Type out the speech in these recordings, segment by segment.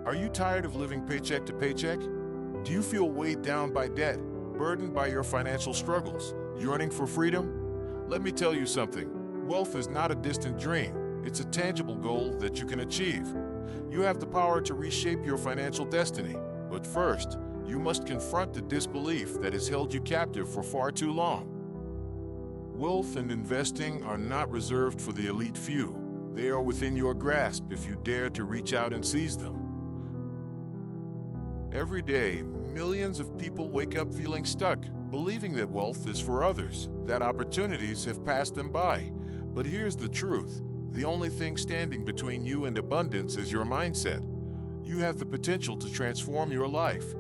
Are you tired of living paycheck to paycheck? Do you feel weighed down by debt, burdened by your financial struggles, yearning for freedom? Let me tell you something. Wealth is not a distant dream. It's a tangible goal that you can achieve. You have the power to reshape your financial destiny. But first, you must confront the disbelief that has held you captive for far too long. Wealth and investing are not reserved for the elite few. They are within your grasp if you dare to reach out and seize them. Every day, millions of people wake up feeling stuck, believing that wealth is for others, that opportunities have passed them by. But here's the truth. The only thing standing between you and abundance is your mindset. You have the potential to transform your life.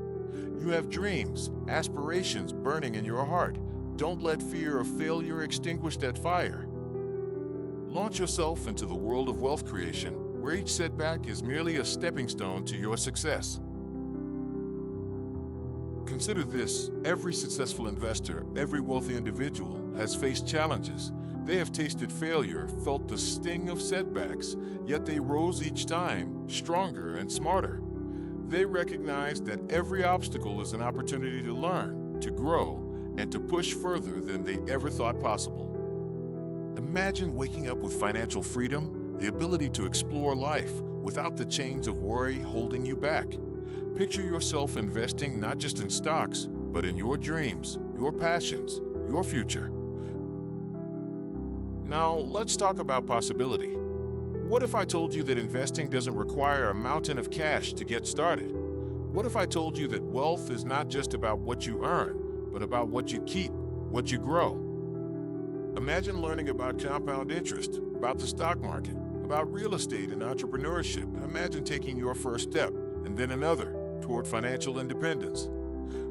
You have dreams, aspirations burning in your heart. Don't let fear of failure extinguish that fire. Launch yourself into the world of wealth creation, where each setback is merely a stepping stone to your success. Consider this: every successful investor, every wealthy individual has faced challenges. They have tasted failure, felt the sting of setbacks, yet they rose each time, stronger and smarter. They recognize that every obstacle is an opportunity to learn, to grow, and to push further than they ever thought possible. Imagine waking up with financial freedom, the ability to explore life without the chains of worry holding you back. Picture yourself investing not just in stocks, but in your dreams, your passions, your future. Now, let's talk about possibility. What if I told you that investing doesn't require a mountain of cash to get started? What if I told you that wealth is not just about what you earn, but about what you keep, what you grow? Imagine learning about compound interest, about the stock market, about real estate and entrepreneurship. Imagine taking your first step, and then another, toward financial independence.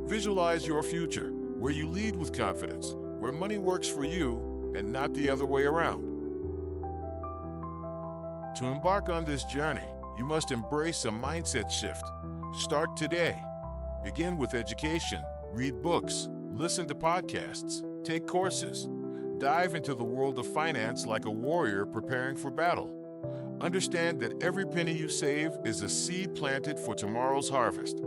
Visualize your future, where you lead with confidence, where money works for you and not the other way around. To embark on this journey, you must embrace a mindset shift. Start today. Begin with education. Read books, listen to podcasts, take courses. Dive into the world of finance like a warrior preparing for battle. Understand that every penny you save is a seed planted for tomorrow's harvest.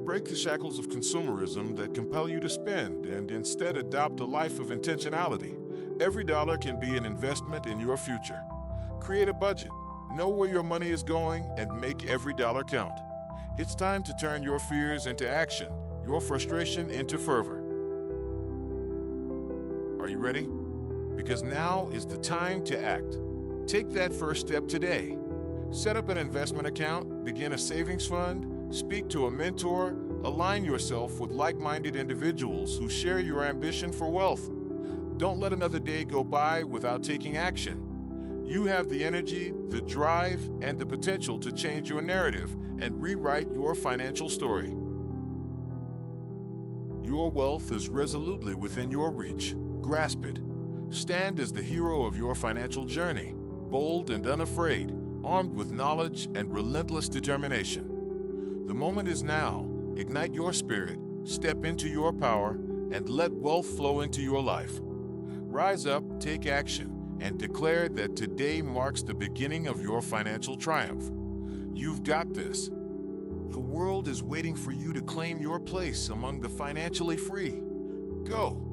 Break the shackles of consumerism that compel you to spend and instead adopt a life of intentionality. Every dollar can be an investment in your future. Create a budget, know where your money is going, and make every dollar count. It's time to turn your fears into action, your frustration into fervor. Are you ready? Because now is the time to act. Take that first step today. Set up an investment account, begin a savings fund, speak to a mentor, align yourself with like-minded individuals who share your ambition for wealth. Don't let another day go by without taking action. You have the energy, the drive, and the potential to change your narrative and rewrite your financial story. Your wealth is resolutely within your reach. Grasp it. Stand as the hero of your financial journey, bold and unafraid, armed with knowledge and relentless determination. The moment is now. Ignite your spirit, step into your power, and let wealth flow into your life. Rise up, take action, and declare that today marks the beginning of your financial triumph. You've got this. The world is waiting for you to claim your place among the financially free. Go.